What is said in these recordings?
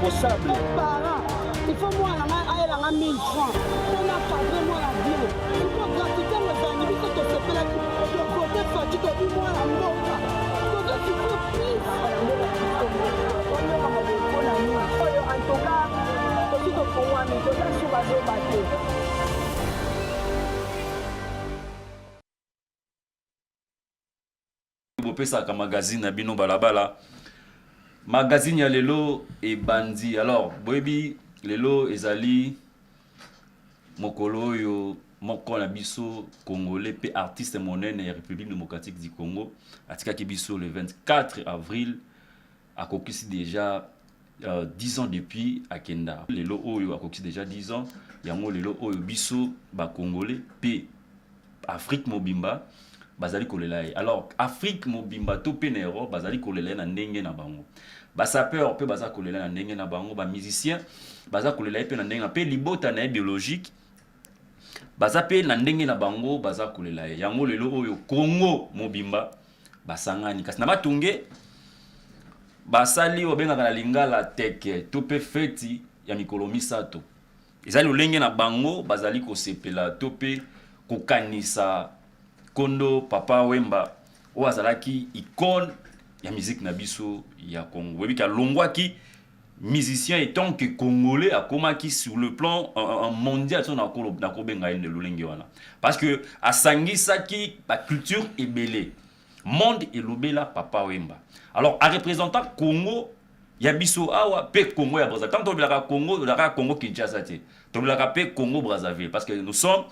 responsable. Parents, il faut moi la 1000 francs. On a cadré moi la bien. Il faut gratuiter mes amis que tu fais là. Le côté fatigue que moi la mboka. Donc tu peux plus. En tout cas, aussi que pour moi, mais je vais sur ma zone. Bopesaka magazine na bino balabala. Magazine ya lelo e bandi. Alors, boyebi lelo ezali mokolo yo moko na biso congolais pe artiste monene ya République démocratique du Congo atikaki biso le 24 avril akokisi déjà 10 ans depuis akenda. Lelo oyo akokisi déjà 10 ans yango lelo oyo biso ba congolais pe Afrique mobimba bazali kolela. Alors Afrique mobimba to penero bazali kolela na ndenge na bango. Ba sapeur pe baza kolela na ndenge na bango, ba musicien baza kolela pe na ndenge na pe libota na biologique baza pe na ndenge na bango baza kolela. Yango lelo oyo Congo mobimba basangani kasi na batunge basali obengaka na lingala teke to pe feti ya mikolo misato. Ezali olenge na bango bazali kosepela to pe kokanisa Kondo Papa Wemba o azalaki icône ya musique na biso ya Congo. Webi ka longwaki musicien et tant que congolais akomaki sur le plan mondial son na kobenga ene lolenge wana. Parce que asangisaki ba culture ebele. Monde elobela Papa Wemba. Alors a représentant Congo ya biso awa pe Congo ya Brazzaville. Tant tobelaka Congo, tobelaka Congo Kinshasa te. Tobelaka pe Congo Brazzaville parce que nous sommes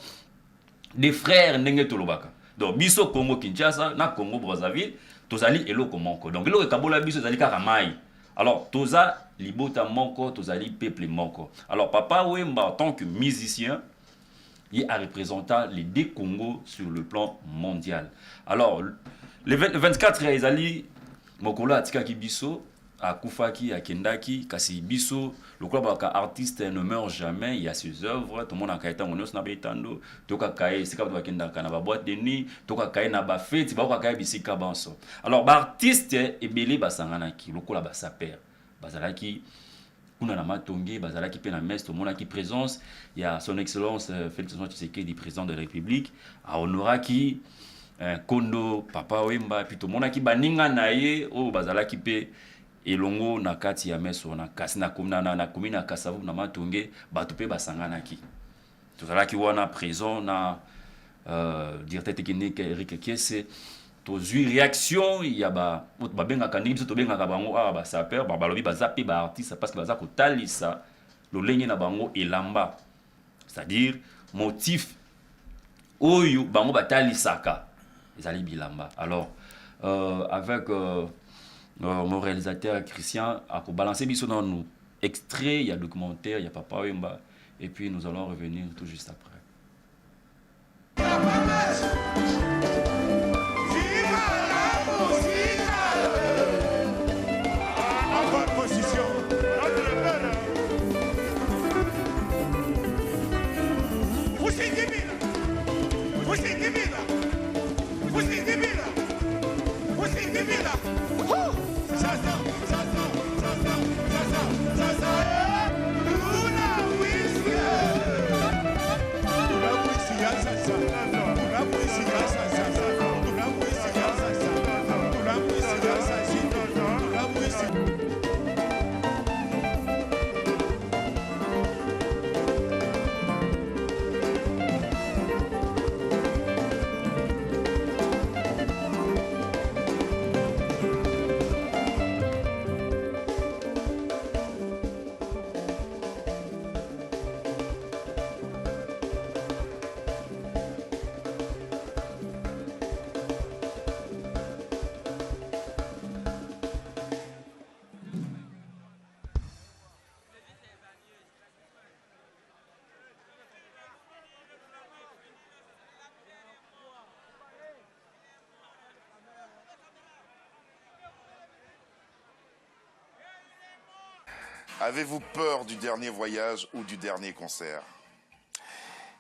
des frères ndenge tolobaka. Donc biso Congo Kinshasa na Congo Brazzaville tozali eloko moko. Donc eloko kabola biso ezali kaka mai. Alors toza libota moko, tozali peuple moko. Alors Papa Wemba en tant que musicien, il a représenté les deux Congos sur le plan mondial. Alors le 24 ezali mokolo atikaki biso akufaki akendaki kasi biso le club aka artiste ne meurt jamais, il y a ses œuvres, tout le monde a kaita monos na betando toka kai sika ba kendaka na ba boîte de nuit toka kai na ba fête ba ka kai bisika banso. Alors ba artiste ebele basanganaki lokola ba saper bazalaki kuna na matonge bazalaki pe na messe tout le monde qui présence, il y a son excellence Félix Tshisekedi président de la République a honoraki Kondo Papa Wemba puis tout le monde qui baninga naye o bazalaki pe elongo na kati ya meso na kasi na komina Kasavu na matonge bato pe basanganaki tozalaki wana présent na directeur technique Eric Kiese tozui réaction ya ba bengaka ndimi to bengaka bango ba saper ba balobi bazapi ba artiste parce que baza kotalisa lolenge na bango elamba, c'est-à-dire motif oyo bango batalisaka ezali bilamba. Alors avec mon réalisateur Christian a balancé biso dans nous extrait, il y a documentaire, il y a Papa Wemba et puis nous allons revenir tout juste après. Avez-vous peur du dernier voyage ou du dernier concert?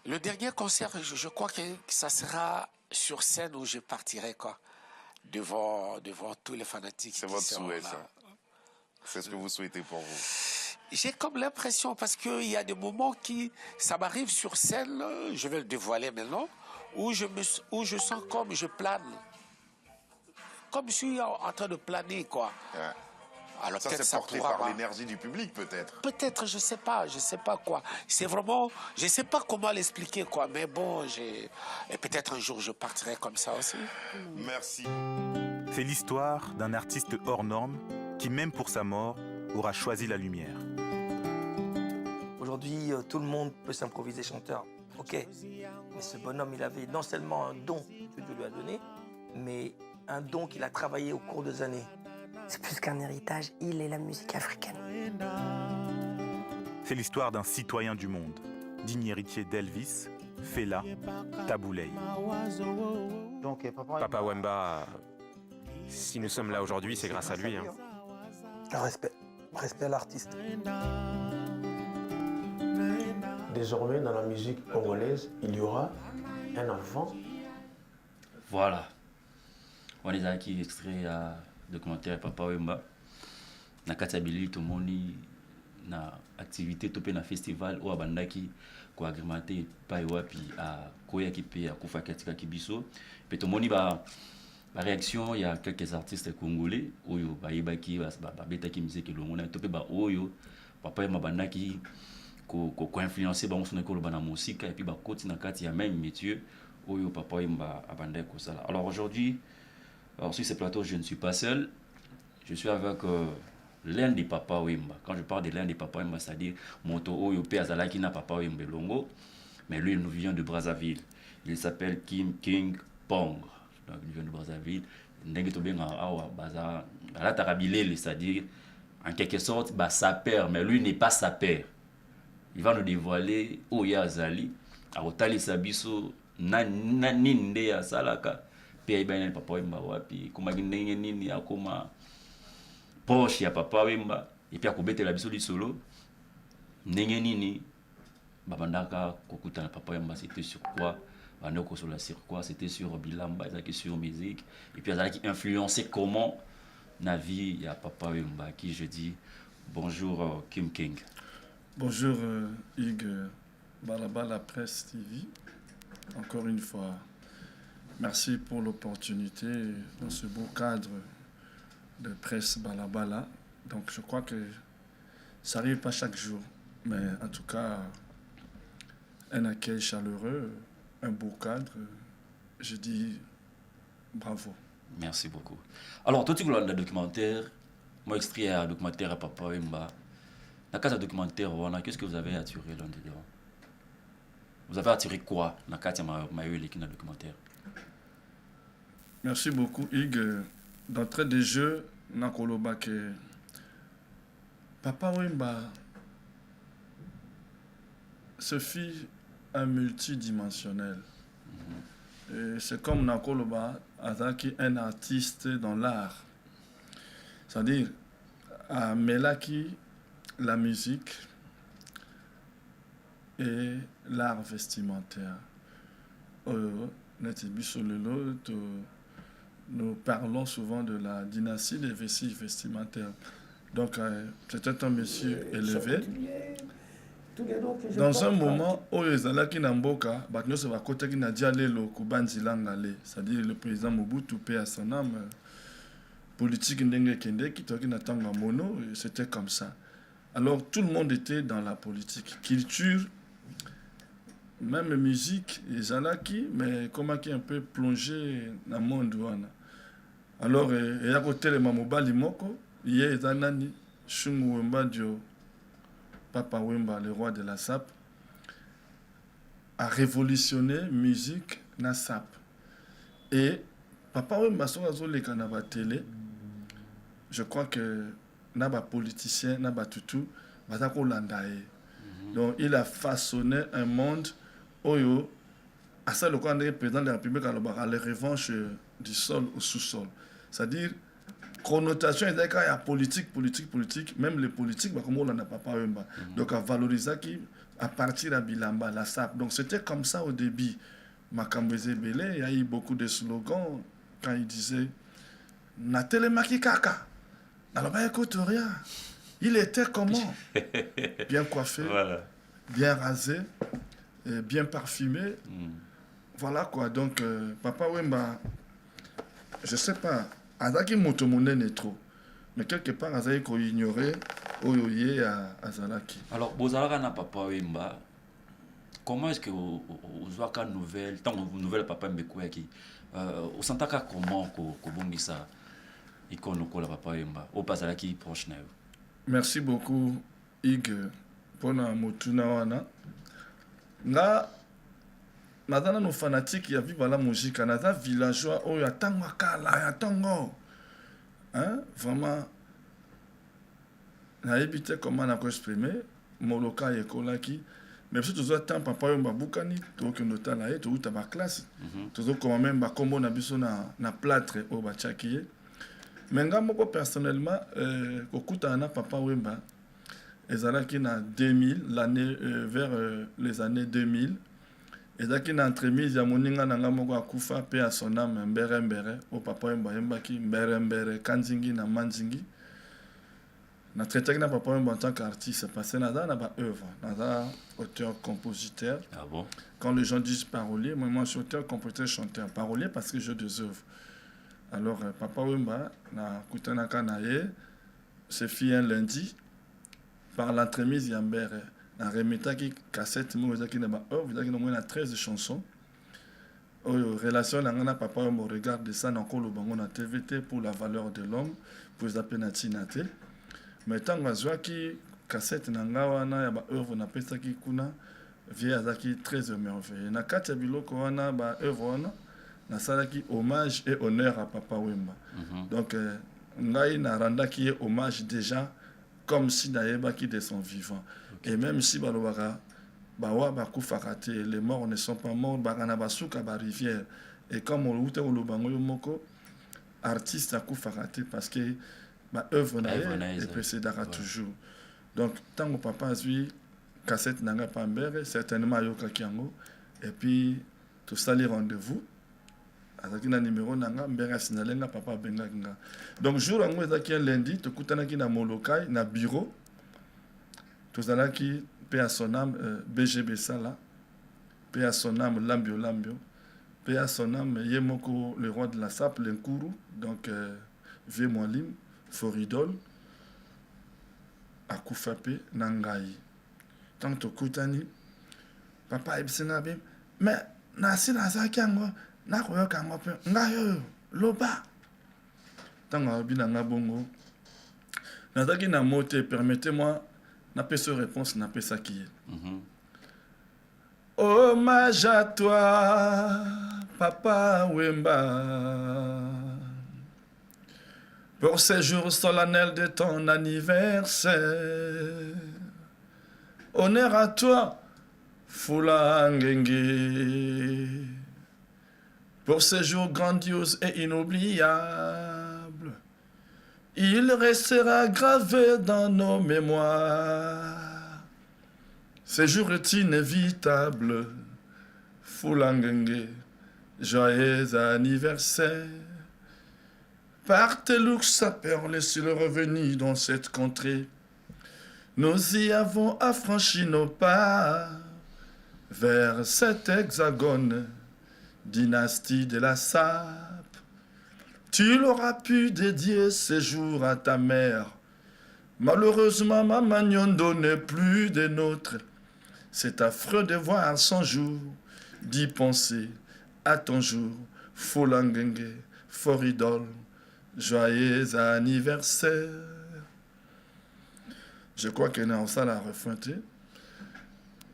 Le dernier concert, je crois que ça sera sur scène où je partirai quoi, devant tous les fanatiques. C'est votre souhait, ça. C'est ce que vous souhaitez pour vous. j'ai comme l'impression, parce qu'il y a des moments qui, ça m'arrive sur scène, je vais le dévoiler maintenant, où je sens comme je plane. Comme je suis en train de planer, quoi. Ouais. Alors Ça, peut-être c'est ça porté pourra... par l'énergie du public, peut-être. Peut-être, je sais pas quoi. C'est vraiment, je sais pas comment l'expliquer, quoi. Mais bon, et peut-être un jour je partirai comme ça aussi. Merci. C'est l'histoire d'un artiste hors norme qui, même pour sa mort, aura choisi la lumière. Aujourd'hui, tout le monde peut s'improviser chanteur. Ok, mais ce bonhomme, il avait non seulement un don que Dieu lui a donné, mais un don qu'il a travaillé au cours des années. C'est plus qu'un héritage, il est la musique africaine. C'est l'histoire d'un citoyen du monde, digne héritier d'Elvis, Fela, Tabu Ley. Donc, Papa Wemba, si nous sommes là aujourd'hui, c'est grâce à lui. Hein. Respect à l'artiste. Désormais, dans la musique congolaise, il y aura un enfant. Voilà. On est qui extrait à documentaire Papa Wemba. Na katabili tout le monde na activité topé na festival ou abandaki ko agrémenté pa wapi à koya ki pe akufa katika kibiso. Pe tout le monde ba réaction, il y a quelques artistes congolais oyo ba yebaki ba betaki musique longo na topé ba oyo Papa Wemba bandaki ko influencer ba musona ko ba na musique et puis ba koti na kati ya même métier oyo Papa Wemba abandaki ko sala. Alors aujourd'hui, sur ce plateau, je ne suis pas seul. Je suis avec l'un des Papa Wemba. Quand je parle de l'un des Papa Wemba, c'est-à-dire Moto Oyo Pe Azalaki na Papa Wemba Longo, mais lui, il nous vient de Brazzaville. Il s'appelle Kim King Pong. Donc, il vient de Brazzaville. C'est-à-dire, en quelque sorte, sa père, mais lui n'est pas sa père. Il va nous dévoiler Oya Azali, Arotali Sabiso, Ninde ya Salaka. Puis il Papa Wemba wapi kuma ndenge nini akoma poche ya Papa Wemba et puis akobetela biso li solo ndenge nini babandaka kokuta na Papa Wemba, c'était sur quoi bandako sur la sur quoi, c'était sur bilamba, ezaki sur musique et puis ezaki influencé comment na vie ya Papa Wemba qui je dis bonjour Kim King. Bonjour Hugues Balabala Presse TV. Encore une fois, merci pour l'opportunité dans ce beau cadre de presse Balabala. Donc je crois que ça n'arrive pas chaque jour, mais en tout cas, un accueil chaleureux, un beau cadre, je dis bravo. Merci beaucoup. Alors, tout le documentaire, moi extrait un documentaire à Papa Wemba. Dans le documentaire, qu'est-ce que vous avez attiré là-dedans? Vous avez attiré quoi dans le documentaire? Merci beaucoup, Hugues. D'entrée de jeu, Nakoloba que Papa Wemba se fit un multidimensionnel. C'est comme Nakoloba Azaki, un artiste dans l'art. C'est-à-dire, à Melaki, la musique et l'art vestimentaire. Nous parlons souvent de la dynastie des vestiges vestimentaires. Donc, c'était un monsieur élevé. Dans un moment, c'est-à-dire le président Mobutu, paix à son âme, politique c'était comme ça. Alors, tout le monde était dans la politique. Culture, même musique, les alaki, mais comment qui un peu plongé dans le monde. Alors, il y a côté le Mamobali Moko, il y a Zanani, Shungu Wemba Dio, Papa Wemba, le roi de la SAP, a révolutionné musique na SAP. Et Papa Wemba, sur la télé, je crois que naba politicien, naba tutu, batako landae. Donc, il a façonné un monde oyo, à ça le président de la République à la revanche du sol au sous-sol. C'est-à-dire, connotation, il y a politique, même les politiques, comme on n'a pas Wemba. Donc, à valoriser à partir de Bilamba, la SAP. Donc, c'était comme ça au début. Makambeze Belé, il y a eu beaucoup de slogans quand il disait na télémaki kaka. Alors, bah, écoute, rien. Il était comment? Bien coiffé, Voilà. bien rasé, bien parfumé. Voilà quoi. Donc, Papa Wemba, je sais pas, Azaki Motomonene trop. Mais quelque part, Azaki ko ignorer Oyoye à Azalaki. Alors, Bozalaka na Papa Wemba, comment est-ce que vous avez une nouvelle, tant que nouvelle Papa Mbekouaki, vous sentez comment que vous ça, icône la Papa Wemba, au Bazalaki proche na. Merci beaucoup, Ig, pour na motuna wana. Nga, nazana no fanatique ya viva la musique, naza villageois oyo atango akala, atango. Hein? Vraiment, na évité comment na ko exprimer, moloka yekolaki. Mais si tu as tant papa Wemba bukani, tu as nota la et tu as ta classe. Tu as quand même ba combo na biso na plâtre au bachakiye. Mais nga moko personnellement kokuta na papa Wemba ezalaki na 2000 l'année vers les années 2000 ezalaki na entremise ya moninga na nga moko akufa pe à son âme mbere au papa Wemba yembaki mbere kanzingi na manzingi. Na traité na papa Wemba en tant qu'artiste parce que nada na ba œuvre nada auteur compositeur. Ah bon? Quand les gens disent parolier, moi je suis auteur compositeur chanteur parolier parce que j'ai deux œuvres. Alors papa Wemba na kutana kanaye se fit un lundi par l'entremise yambere na remetaki cassette mo ezaki na ba œuvre ezaki na moins 13 chansons. Oyo relation na ngana papa Wemba regarde ça na kolo bango na TVT pour la valeur de l'homme pour zapper na tinate. Mais tant que cassette na ngawa na ya ba œuvre na pesaki kuna vie azaki très merveilleux na kati ya biloko wana ba œuvre wana na salaki hommage et honneur à papa Wemba. Donc ngai na randaki hommage déjà comme si nayebaki de son vivant. Et même si balobaka bawa bakufaka te, les morts ne sont pas morts, bakana basuka ba rivière. Et comme on ute olobango yo moko artiste akufaka te parce que ba œuvre na et précédera toujours. Donc tant que papa azui cassette nanga pambere certainement yoka kiango et puis tout ça les rendez-vous avec un numéro nanga mbere sinalenga papa benga. Donc jour ngo ezaki lundi to kutanaki na molokai na bureau to zalaki pe à son âme BGB Sala pe à son âme Lambio pe à son âme Yemoko le roi de la sape l'Enkuru donc vieux Mwalim Foridol akufape nangai tant to kutani papa ibsina bim mais na sina zakiango na koyoka ngope ngayo loba tanga bina ngabongo nazaki na mote permettez-moi na pese réponse na pesa qui hommage à toi papa Wemba pour ces jours solennels de ton anniversaire. Honneur à toi, Fula Ngenge, pour ces jours grandioses et inoubliables. Il restera gravé dans nos mémoires. Ces jours est inévitable, Fula Ngenge, joyeux anniversaire. Par tes luxe à perler sur le revenu dans cette contrée, nous y avons affranchi nos pas vers cet hexagone, dynastie de la sape. Tu l'auras pu dédier ces jours à ta mère. Malheureusement, ma Magnondo n'est plus des nôtres. C'est affreux de voir son jour, d'y penser à ton jour, Folangenge, Foridol. Joyeux anniversaire. Je crois que nous ça la refronté.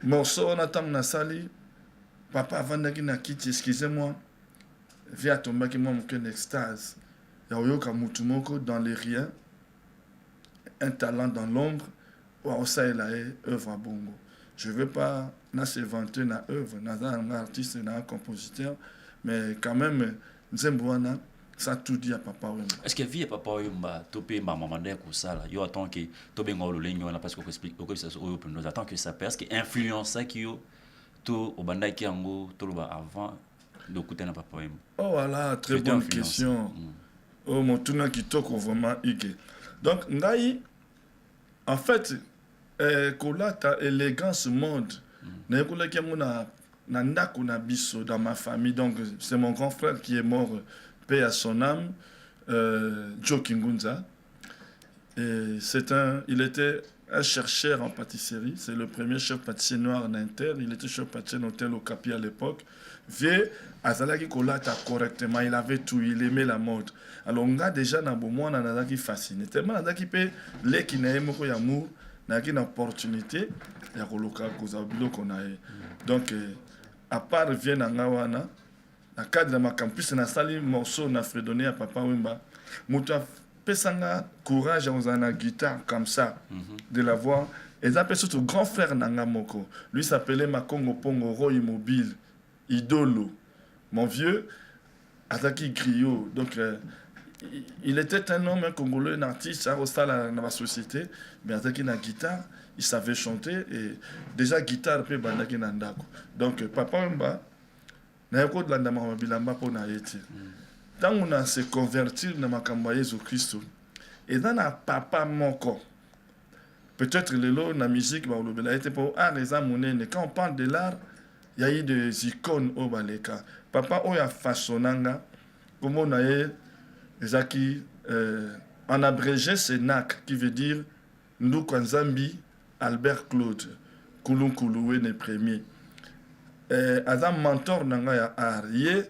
Morceau on attend na sali. Papa vandaki na kiti excusez-moi. Via tombaki moi mon extase. Ya oyoka mutu moko dans les riens. Un talent dans l'ombre. Wa ça la œuvre à bongo. Je veux pas na se vanter na œuvre, na un artiste na un compositeur, mais quand même nzemboana ça tout dit à papa Wemba. Est-ce que vie papa Wemba topé ma maman d'un coup ça là yo attend que tobe ngolo lenyo na parce que explique que ça au pour nous attend que ça parce que influence ça qui yo to obanda ki ango to loba avant de écouter na papa Wemba. Oh voilà, très bonne question. Oh mon tuna kitoko vraiment ike. Donc ngai En fait, kolata élégance monde. Nayekolaki yango na ndako na biso dans ma famille. Donc c'est mon grand frère qui est mort, paix à son âme, Joe Kingunza. Et il était un chercheur en pâtisserie. C'est le premier chef pâtissier noir d'Inter. Il était chef pâtissier d'hôtel au Capi à l'époque. Vieux, azalaki kolata correctement. Il avait tout. Il aimait la mode. Alors on a déjà na bomo na nazaki fasciné. Tellement nazaki pe les qui n'aiment pas l'amour, nazaki une opportunité ya koloka kozabilo konae. Donc à part vient na ngawana, na cadre de ma campus na sali morceau na fredonné à Papa Wemba. Muta pesanga courage aux ana guitare comme ça de la voix. Et ça peut surtout grand frère nanga moko. Lui s'appelait Makongo Pongo Roy Mobile Idolo. Mon vieux Ataki Griot. Donc il était un homme, un Congolais, un artiste, dans la société, mais avec la guitare, il savait chanter et déjà guitare peut bandaki nandako. Donc papa mba na yako de la ndama bilamba po na yeti. Tant on a se convertir dans makambo ya Jésus Christ et dans na papa moko. Peut-être le lot na musique ba olobela était pour art les amonene. Quand on parle de l'art, il y a eu des icônes au baleka. Papa oya façonnanga comme on a Zaki, en abrégé, c'est NAC, qui veut dire Ndoukanzambi Albert Claude, Koulou Kouloué, ne premier. Azam mentor nanga ya Arié,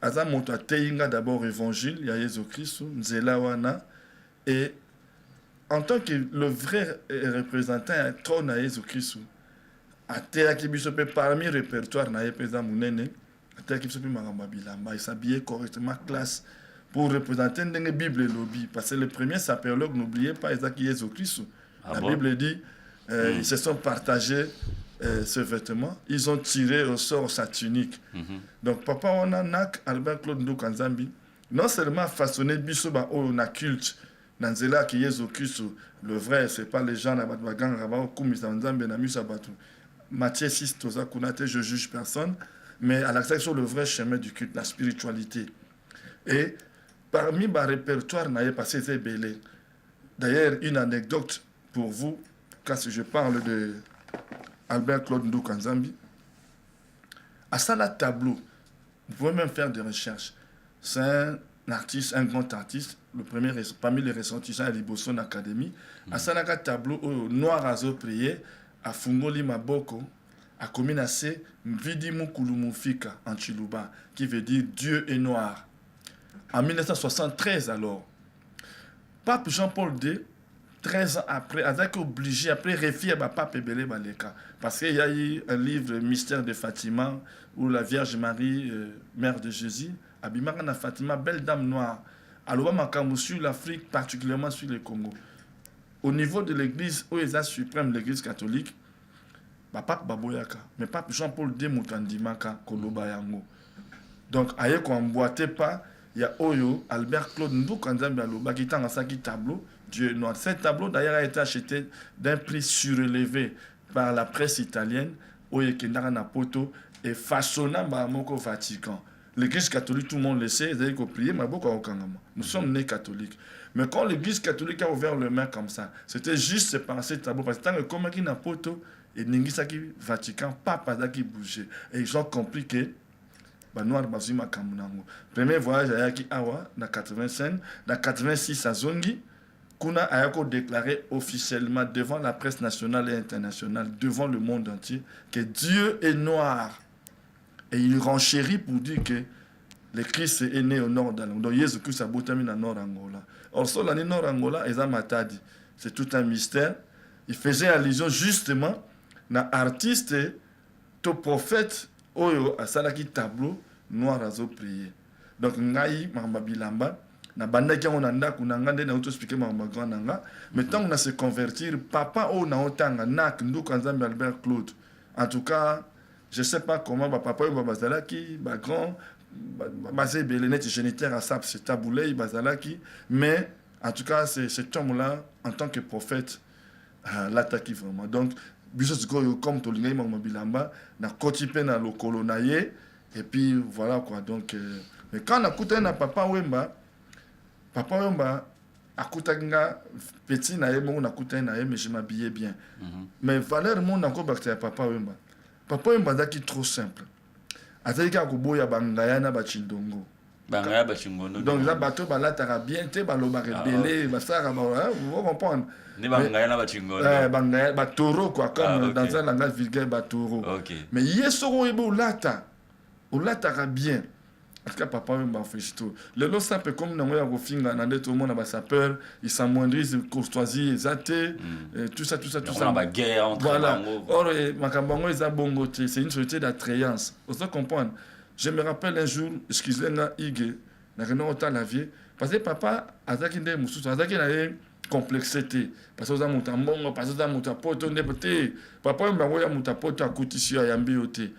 Azam monta teinga d'abord évangile, ya Jésus Christ, Nzela wana, et en tant que le vrai représentant un trône à Jésus Christ, à terre qui bisope parmi répertoire na yepeza munene, à terre qui bisope maramba bilamba, il s'habillait correctement classe. Pour représenter une Bible et lobby. Parce que le premier sapéologue, n'oubliez pas, Isaac Jésus-Christ. La Bible dit, ils se sont partagés ce vêtement, ils ont tiré au sort sa tunique. Donc, papa, on a nak Albert Claude Ndoukanzambi, non seulement façonné bisoba on a culte, dans Zela qui Jésus-Christ, le vrai, c'est pas les gens, Nabatbagan, Rabat, Koumisanzambi, Namusabatu. Matthieu 6, Toza Kunate, je juge personne, mais à l'accès sur le vrai chemin du culte, la spiritualité. Et parmi ma répertoire, n'a passé ces belés. D'ailleurs, une anecdote pour vous, quand je parle de Albert Claude Ndoukanzambi. À ça, la tableau, vous pouvez même faire des recherches. C'est un artiste, un grand artiste, le premier parmi les ressortissants à l'Iboson Academy. À ça, la tableau, Noir Azo prié, à Fungoli Maboko, à Kominase, Mvidi Mukulumufika, en Chiluba, qui veut dire Dieu est noir. En 1973, alors, Pape Jean-Paul II, 13 ans après, a été obligé, après, refier à Pape Ebele Baleka. Parce qu'il y a eu un livre, Mystère de Fatima, où la Vierge Marie, mère de Jésus, Abimara Fatima, belle dame noire. Alors, on sur l'Afrique, particulièrement sur le Congo. Au niveau de l'église, où est la suprême, l'église catholique, Pape Baboyaka. Mais Pape Jean-Paul II, Moutandimaka, Koloba Yango. Donc, ailleurs qu'on n'emboîtait pas, il y a Oyo, Albert Claude Ndoukanzambi Aloba qui est dans un tableau, Dieu noir. Ce tableau d'ailleurs a été acheté d'un prix surélevé par la presse italienne, Oyo Kendara Napoto, et façonnant Moko Vatican. L'église catholique, tout le monde le sait, ils ont prié, mais beaucoup nous sommes nés catholiques. Mais quand l'église catholique a ouvert le main comme ça, c'était juste par ce tableau. Parce que tant que comme qui n'a poto, et Ningisaki Vatican, pas qui bougeait. Et ils ont compris que Noir Bazima Kamunango. Premier voyage à Yaki Awa, dans 85, dans 86 à Zongi, Kuna Ayako déclaré officiellement devant la presse nationale et internationale, devant le monde entier, que Dieu est noir. Et il renchérit pour dire que le Christ est né au nord d'Angola. Donc Jésus Christ a botami dans nord Angola. Or, sur l'année nord Angola, ils ont matadi. C'est tout un mystère. Il faisait allusion justement à l'artiste, au prophète, Oyo a salaki tableau noir azo prier. Donc ngai mamba bilamba na banda ki on anda kunanga nde na auto expliquer mamba grandanga. Mais tant on a se convertir papa o na otanga nak Ndoukanzambi Albert Claude. En tout cas, je sais pas comment papa yo bazalaki ba grand basé belenet géniteur à sap c'est taboulé bazalaki, mais en tout cas c'est cet homme là en tant que prophète l'attaque vraiment. Donc biso comme tolingai bilamba na kotipe na lokolo na ye et puis voilà quoi. Donc mais quand on a écouté na papa Wemba akutanga petit na ye moko nakutani na ye mais je m'habillais bien mais valeur mo nako bakta ya papa wemba azaki trop simple azali kaka koboya bangaya na bachindongo bangaya bachingono donc za bato balataka bien te balobaka ebele basaka vous comprendre ni bangaya na bachingono bangaya batoro quoi comme dans un langage vulgaire batoro mais ye soko oyebe olataka bien. Parce que papa m'a fait tout. Le lot simple comme nous avons fait tout le monde a sa peur, ils s'amoindrissent, courtoisie, ils athées, tout ça. On a la guerre entre voilà. Or, Makambango est bon côté, c'est une société d'attrayance. Vous savez comprendre. Je me rappelle un jour, excusez-moi, Ige, n'a rien autant la vie, parce que papa a zaki ndé mususu, a zaki na complexité. Parce que vous avez monté mbongo, parce que vous avez monté poto, papa m'a envoyé monté poto à Koutissio à Yambioté.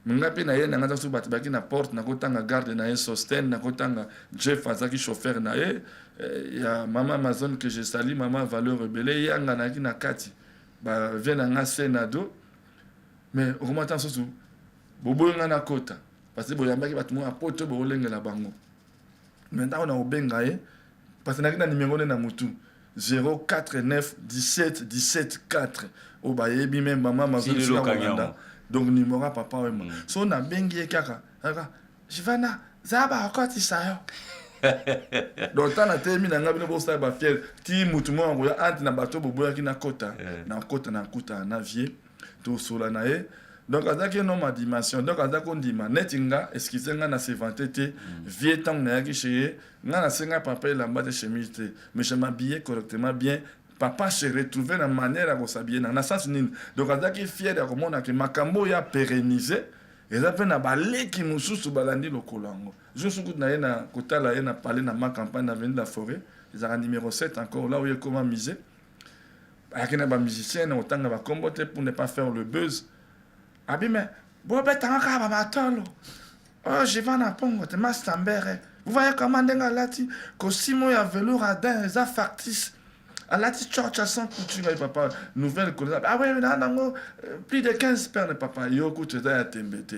Ngapi na ye na ngata su bati baki na porte na kotanga garde na ye sosten na kotanga Jeff azaki chauffeur na ye ya mama Amazon que je salue maman valeur rebelle yanga na ki na kati ba vient na senado mais augmentant sosu bobo nga na kota parce que boyambaki batu mo apoto bo lengela bango maintenant on a obenga ye parce que na kina numéro na mutu 049 17 17 4 o ba yebi même mama Amazon sur la donc numéro papa ouais so na bengi kaka Jivana zaba akoti sayo donc tana temi na ngabi no bosa ba fier ti mutu mo ngo ya anti na bato boboya ki na kota na vie to sola na ye donc azaki no ma dimension donc azako ndima netinga excusez nga na se vanté vie tant na yaki chez nga na senga papa la mbate chemise mais je m'habillais correctement bien. Papa se retrouvait dans la manière à s'habiller dans sens nini donc azaki fier de komona que makambo ya pérenniser et ça fait na balé qui mususu balandi lokolango je suis na yena kotala yena parler na ma campagne na venu la forêt ils ont numéro 7 encore là où il y a comment miser akina ba musicien otanga ba kombote pour ne pas faire le buzz abi mais bo betanga ka ba batolo oh je vais na pongo te mastambere vous voyez comment ndenga lati costume ya velours adin les factices à la petite church à 100 couture papa nouvelle connaissance ah ouais non plus de 15 paires de papa yo écoute ça a tembete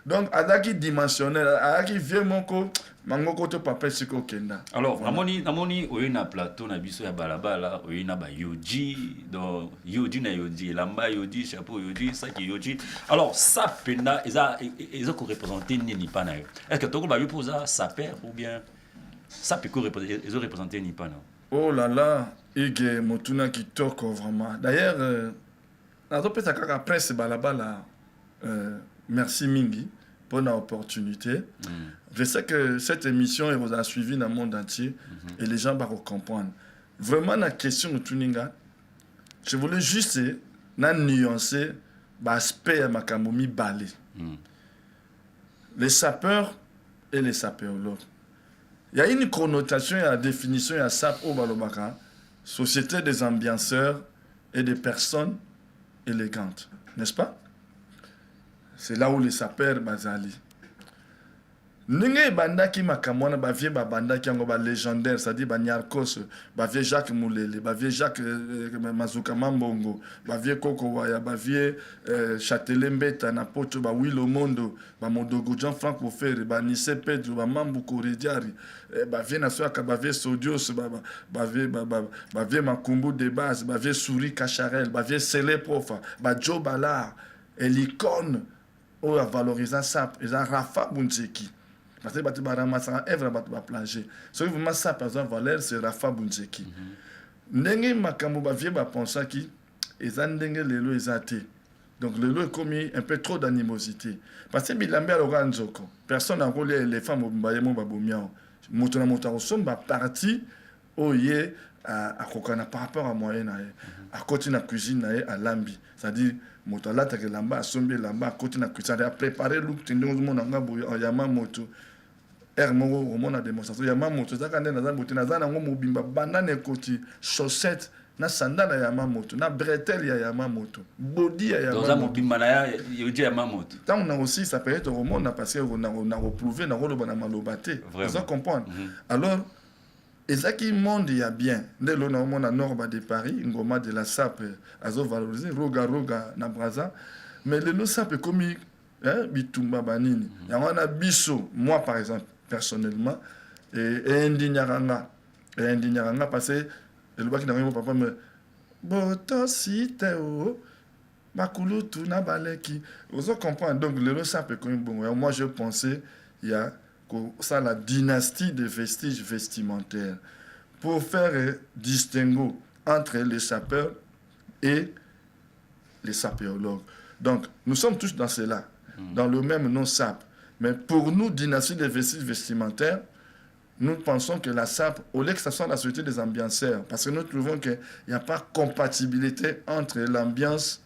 donc adaki dimensionnel adaki vieux moko mangoko to papa siko kenda alors namoni oyina plateau na biso ya balabala oyina ba yoji donc yoji na yoji lamba yoji chapeau yoji saki yoji alors ça penda ils ko représenter ni pas na yo est-ce que toko ba yo posa ça père ou bien ça peut représenter ni pas non. Oh là là, Ige Motuna qui toque vraiment. D'ailleurs, après ce balabala, merci Mingi pour l'opportunité. Je sais que cette émission elle vous a suivi dans le monde entier et les gens vont comprendre. Vraiment, la question de Tuninga, je voulais juste nuancer l'aspect de Makamomi Balé. Les sapeurs et les sapeurs-là. Il y a une connotation et une définition à SAP au Balobaka, société des ambianceurs et des personnes élégantes, n'est-ce pas? C'est là où les sapeurs basali. Ninge banda ki makamwana ba vie ba banda ki ngo ba légendaire, c'est-à-dire ba Nyarkos, ba vie Jacques Moulele, ba vie Jacques Mazuka Mambongo, ba vie Koko Waya, ba vie Châtelet Mbeta na poto ba Willow Mondo, ba Mondogo Jean-Franc Ofere, ba Nisse Pedro, ba Mambu Korediari, ba vie na soaka ba vie Sodios, ba vie Makumbu de base, ba vie Souri Kacharel, ba vie Sele Profa, ba Joe Ballard, et l'icône où a valorisé ça, et ça Rafa Bunzeki. Parce que tu vas ramasser un œuvre, tu vas plager. Ce qui vous ça, par exemple, valeur, c'est Rafa Bunzeki. N'engé makambo ba vie ba pensa qui et ça n'engé les lois athées. Donc le lot est commis un peu trop d'animosité. Parce que bilambe alors nzoko. Personne n'a roulé les femmes au bayemo babomiao. Motona motaro somba parti oye à kokana par rapport à moyen à côté na cuisine à lambi. C'est-à-dire motala ta lamba à somber lamba à côté na cuisine à préparer look tendo mon nga boya yamamoto. Hermo au monde a démonstration yamamoto za kande na za bote na za na ngo mobimba banane koti chaussette na sandale ya yamamoto na bretelle ya yamamoto body ya yamamoto dans mobimba na ya yoji yamamoto tant on a aussi ça peut être au monde parce que on a reprouvé na rolo bana malobate vous comprendre alors ezaki monde ya bien nde lo na mona norba de Paris ngoma de la SAP azo valoriser roga na Braza mais le no SAP comme bitumba banini ya wana biso moi par exemple personnellement et indignaranga et indignanga passé et le bac n'a rien papa me boto si teo makulu tu na baleki vous comprenez donc le ça peut comme bon moi je pensais il y a ça la dynastie des vestiges vestimentaires pour faire distinguo entre les sapeurs et les sapéologues. Donc nous sommes tous dans cela, dans le même nom SAP. Mais pour nous, dynastie des vestiges vestimentaires, nous pensons que la SAP, au lieu que ce soit la société des ambianceurs, parce que nous trouvons qu'il n'y a pas compatibilité entre l'ambiance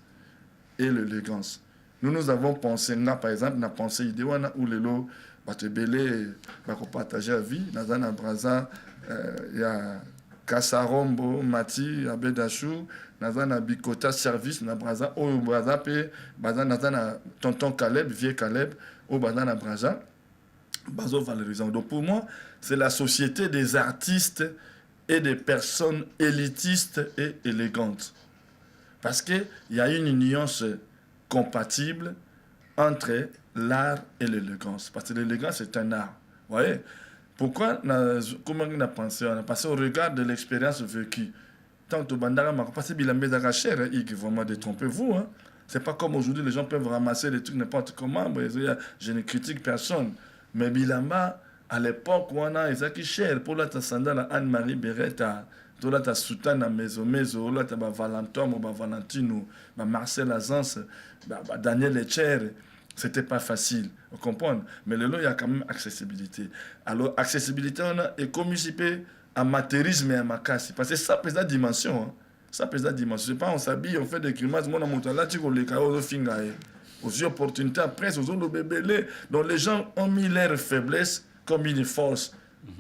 et l'élégance. Nous avons pensé, par exemple, on a pensé Idéwana ou les lots, Batebele, partager la vie, dans un Braza, il y a Kassarombo, Mati, Abedachou, dans un Bikota service, dans Braza, au Braza, dans un tonton Caleb, vieux Caleb, au Braza, Braza, Bazo valorisant. Donc pour moi, c'est la société des artistes et des personnes élitistes et élégantes. Parce qu'il y a une nuance compatible entre l'art et l'élégance. Parce que l'élégance est un art. Vous voyez? Pourquoi, comment on a pensé? On a passé au regard de l'expérience vécue. Tant que Bandara m'a passé Bilambé Zagachère, il vraiment détrompez-vous. Hein? C'est pas comme aujourd'hui, les gens peuvent ramasser des trucs n'importe comment. Je ne critique personne. Mais Bilamba, à l'époque, on a Isaki cher pour la sandale Anne-Marie Beretta. Tu as Soutane à Maison, tu as Valentin, Valentino, Marcel Azance, Daniel Etcher. C'était pas facile, vous comprenez? Mais le lot, il y a quand même accessibilité. Alors, accessibilité, on a écomusipé amateurisme et amakasi. Parce que ça pèse la dimension. Hein. Ça pèse la dimension. C'est pas on s'habille, on fait des grimaces, on monte là, tu les caillots au finga. Aux opportunités, après, aux autres bébés. Donc, les gens ont mis leur faiblesse comme une force.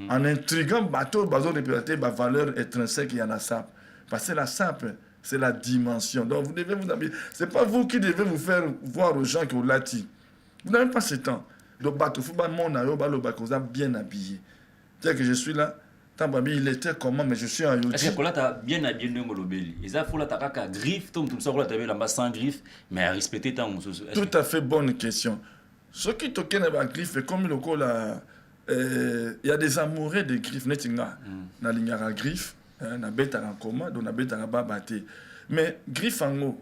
En intriguant, bateau, bateau, de la valeur intrinsèque, il y en a ça. Parce que la SAP, c'est la dimension. Donc, vous devez vous habiller. Ce n'est pas vous qui devez vous faire voir aux gens qui ont lati. Vous n'avez pas ce temps. Donc, bateau, il faut que mon ayo, le bien habillé. C'est-à-dire que je suis là. Il était comment, mais je suis en Yodi. Est-ce que là, tu as bien habillé le Molobeli? Et ça, il faut là, tu as griffe, tout ça, tu as la sans griffe, mais à respecter ta Tout à fait bonne question. Ce qui te connaît la griffe, comme le col là. Il y a des amoureux de griffes, netinga, na lignara griffe, na beta en coma, donc na beta en babaté. Mais griffe en haut,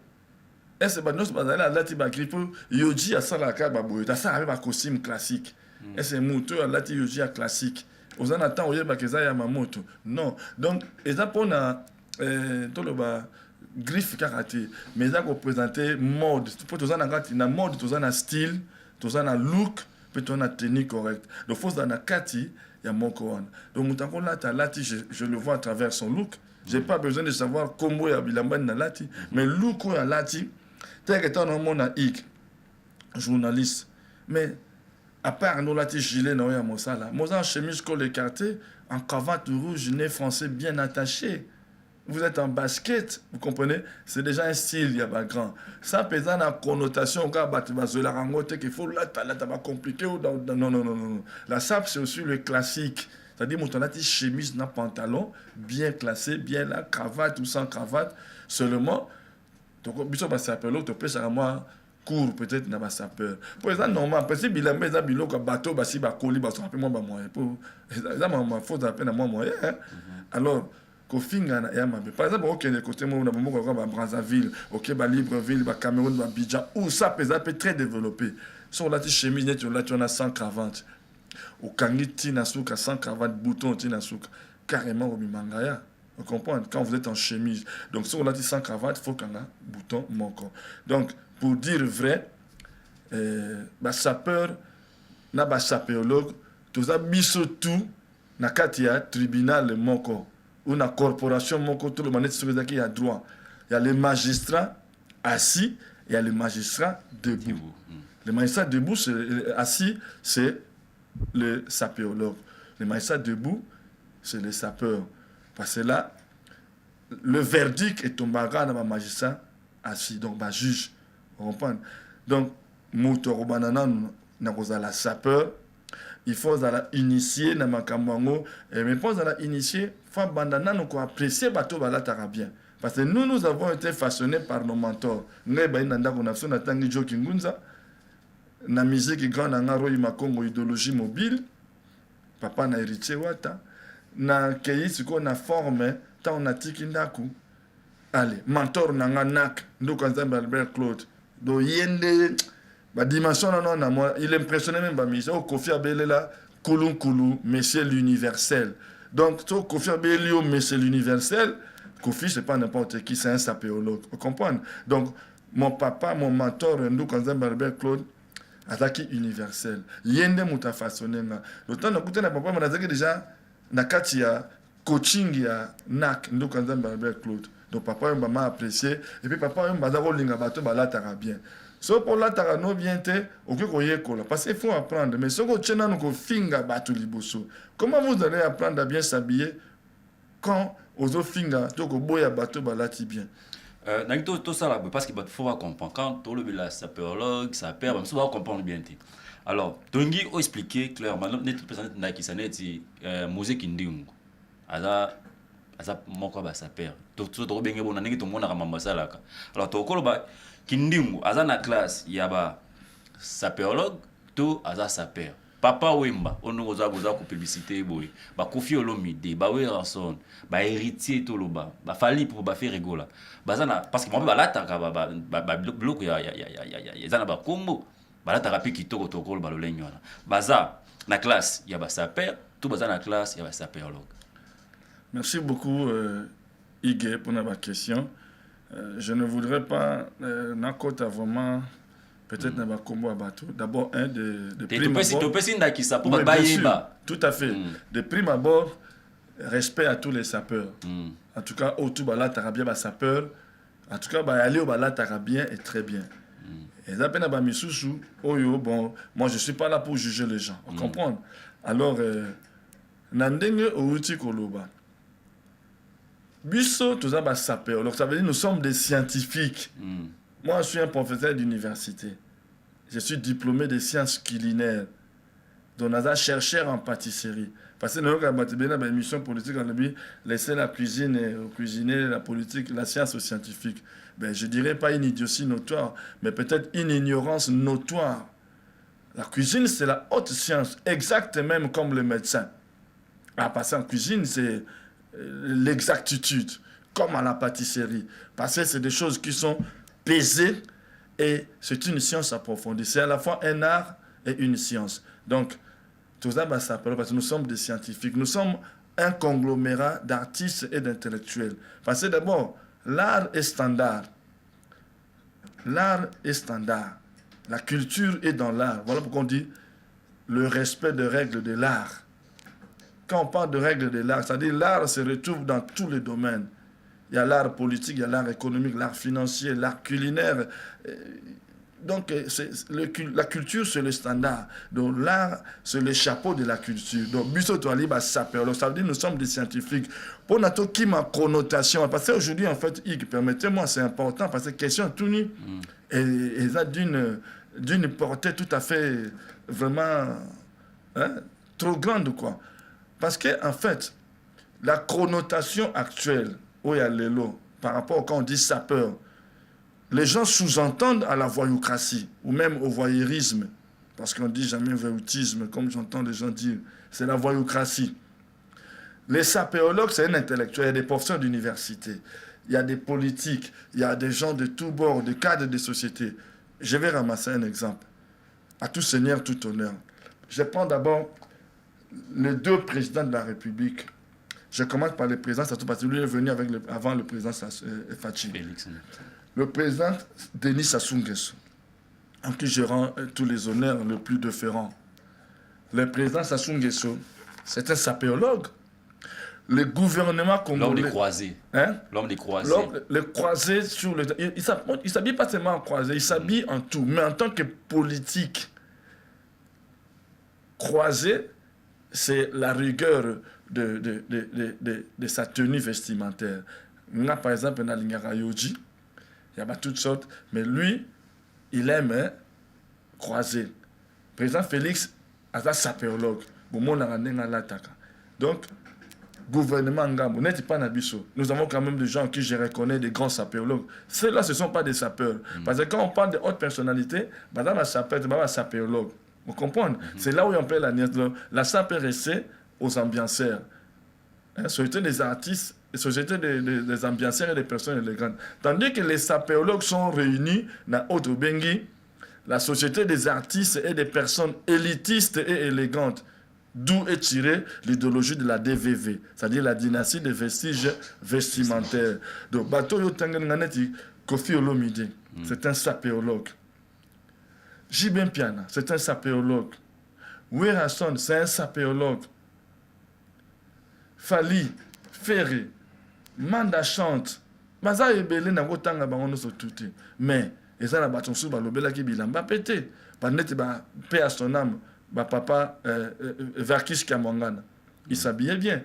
est-ce que nous sommes là, là, tu vas griffe, yoji à ça la carte, baboui, t'as ça avec un costume classique. Est-ce que moto là, tu yoji à classique. Aux en attend, oye, bah, que ça y a ma moto. Non. Donc, et ça pour na, tout le bas, griffe karaté, mais ça représenter mode. Pour tous en a mode, tous en a style, tous en a look. Peut-être on a tenue correcte. Donc, faut dans la Kati, il y a mon coran. Donc, mon là, je le vois à travers son look. Je n'ai pas besoin de savoir comment il y a Bilamba dans Lati. Mais le look à Lati, tel que ton nom a journaliste. Mais à part nous Lati gilet, non, il y a mon ça là. Moi, en chemise col écarté, en cravate rouge, nez français bien attaché. Vous êtes en basket, vous comprenez? C'est déjà un style, il y a pas grand. Ça pesant la connotation, qu'il faut là, t'as pas compliqué. Non. La SAP, c'est aussi le classique. C'est-à-dire, mon tonati chemise, n'a pantalon, bien classé, bien là, cravate ou sans cravate. Seulement, donc, bisous, bah, ça peut l'autre, peut ça moi, court, peut-être, n'a pas ça peur. Pour exemple, normal, parce que il a mis un bateau, bah, si, bah, colis, bah, ça rappelle moi, bah, moyen. Ça m'a faut appeler à moi, moyen. Alors, par exemple, ok, les côtés moi, on a Brazzaville, ok, Libreville, Cameroun, Abidjan, où ça peut très développé. Sur la chemise, là, tu en as 100 cravates. Au Kangi, tina souka, 100 cravates, boutons, tina souka. Carrément, au Bimangaya. Vous comprenez? Quand vous êtes en chemise. Donc, sur la 100 cravates, il faut qu'on a bouton, manquant. Donc, pour dire vrai, sapeur, na sapéologue, tout ça, tout, na katia, tribunal, manquant. Ou une corporation, tout le monde il y a droit. Il y a les magistrats assis et il y a les magistrats debout. Les magistrats debout, assis, c'est le sapéologue. Les magistrats debout, c'est les sapeurs. Parce que là, le verdict est tombé dans le magistrat assis, donc le juge. Vous comprenez? Donc, moto banana, la sapeur. Il faut initier na makambango mais pour initier faut apprécier bateau balatara bien parce que nous avons été façonnés par nos mentors ngai ba inanda ko nafso na tangi joki ngunza na musique grand na ngaro makongo idéologie mobile papa na héritier wata na kei siko na forme tant na tiki ndaku. Allez, mentor nanga nak ndoko nzambe Albert Claude. Do yende ba dimension non na moi, il impressionnait même ba mise. Oh Kofi Abelela Kulu monsieur l'universel. Donc to Kofi Abelio monsieur l'universel, Kofi c'est pas n'importe qui, c'est un sapéologue. Vous comprenez? Donc mon papa, mon mentor ndoko nzambe Albert Claude Azaki universel. Yende muta façonné nga. Le temps d'écouter na papa manazaki déjà na kati ya coaching ya nak ndoko nzambe Albert Claude. Donc papa m'a apprécié et puis papa m'a dit linga bato balatara bien. So pour la tara no bien te oké koye kola parce qu'il faut apprendre mais soko tchena no ko finga bato liboso. Comment vous allez apprendre à bien s'habiller quand ozo finga to ko boya bato balati bien? Tout ça, parce qu'il faut comprendre. Quand tout le monde ça sapéologue, ça perd, il faut comprendre bien. Alors, Tongi a expliqué clairement, notre président qui s'en est dit, musique indingo. Alors, mon quoi ça perd. Tout bien bon, on a tout le monde a ramené ça là. Alors, tout le monde indingo, à la classe, il y a sapéologue, tout à ça perd. Papa Wemba, on nous a besoin de publicité, boy. Ba Kofi Olomide, ba Ranson, ba héritier Toloba, ba Fali pour ba faire rigola. Bazana parce que moi ba la taka ba bloc ya zana ba combo. Ba la taka piki toko toko ba lolenyo na. Baza na classe, ya ba saper, tout baza na classe, ya ba saperologue. Merci beaucoup Igué pour ma question. Je ne voudrais pas n'accorder vraiment peut-être dans combo à bateau. D'abord, un de prime abord. Tout à fait. De prime abord, respect à tous les sapeurs. En tout cas, au tout bala tarabien ba sapeur. En tout cas, aller au bala tarabien est très bien. Et ça peine ba misusu. Oyo bon, moi je suis pas là pour juger les gens. Vous comprenez? Alors, nandenge outi koloba. Biso tout ça ba sapeur. Donc ça veut dire nous sommes des scientifiques. Moi, je suis un professeur d'université. Je suis diplômé de sciences culinaires. Donc, je suis chercheur en pâtisserie. Parce que nous avons une émission politique, on a laissé la cuisine et cuisiner la politique, la science aux scientifiques. Ben, je ne dirais pas une idiotie notoire, mais peut-être une ignorance notoire. La cuisine, c'est la haute science, exacte même comme le médecin. Ah, parce qu'en cuisine, c'est l'exactitude, comme à la pâtisserie. Parce que c'est des choses qui sont pesé et c'est une science approfondie. C'est à la fois un art et une science. Donc, tout ça, ça s'appelle parce que nous sommes des scientifiques. Nous sommes un conglomérat d'artistes et d'intellectuels. Parce que d'abord, l'art est standard. L'art est standard. La culture est dans l'art. Voilà pourquoi on dit le respect des règles de l'art. Quand on parle de règles de l'art, c'est-à-dire l'art se retrouve dans tous les domaines. Il y a l'art politique, il y a l'art économique, l'art financier, l'art culinaire. Donc, la culture, c'est le standard. Donc, l'art, c'est le chapeau de la culture. Donc, Busso Toaliba Saper. Donc, ça veut dire que nous sommes des scientifiques. Pour notre qui ma connotation, parce qu'aujourd'hui, en fait, permettez-moi, c'est important, parce que question tout nu, et ça d'une portée tout à fait, vraiment, trop grande, quoi. Parce qu'en fait, la connotation actuelle, par rapport quand on dit sapeur, les gens sous-entendent à la voyoucratie ou même au voyeurisme, parce qu'on dit jamais voyoutisme, comme j'entends les gens dire, c'est la voyoucratie. Les sapéologues, c'est un intellectuel, il y a des professeurs d'université, il y a des politiques, il y a des gens de tous bords, des cadres de société. Je vais ramasser un exemple. À tout seigneur, tout honneur. Je prends d'abord les deux présidents de la République. Je commence par le président Sassou, parce que lui est venu avant le président Fachi. Le président Denis Sassou Nguesso, en qui je rends tous les honneurs le plus déférents. Le président Sassou Nguesso, c'est un sapéologue. Le gouvernement congolais... L'homme des croisés. Hein? L'homme des croisés. Le croisé sur le... Il ne s'habille pas seulement en croisé, il s'habille en tout. Mais en tant que politique, croisé, c'est la rigueur de sa tenue vestimentaire. Là, par exemple, dans l'Ingarayoji, il y a toutes sortes, mais lui, il aime croiser. Le président Félix a un sapéologue. Donc, gouvernement Ngambo, n'est pas Nabiso. Nous avons quand même des gens qui je reconnais, des grands sapéologues. Ceux-là, ce ne sont pas des sapeurs. Parce que quand on parle de haute personnalité, madame la sapeur, c'est un sapéologue. Vous comprenez? C'est là où on peut la saper rester aux ambianceurs. société des artistes, société des ambiancières et des personnes élégantes. Tandis que les sapéologues sont réunis dans Otobengi, la société des artistes et des personnes élitistes et élégantes, d'où est tirée l'idéologie de la DVV, c'est-à-dire la dynastie des vestiges vestimentaires. Donc, Bato Yotanganganeti, Kofi Olomide, c'est un sapéologue. Jibin Piana, c'est un sapéologue. Werason, c'est un sapéologue. Fali, Ferré, Manda Chante, Maza Ebele na Gotanga Bangono Sotuti. Mais, et ça, la Batonsu, Balobela qui bilamba pété. Panete, paix à son âme, papa Verkis Kamangana. Il s'habillait bien.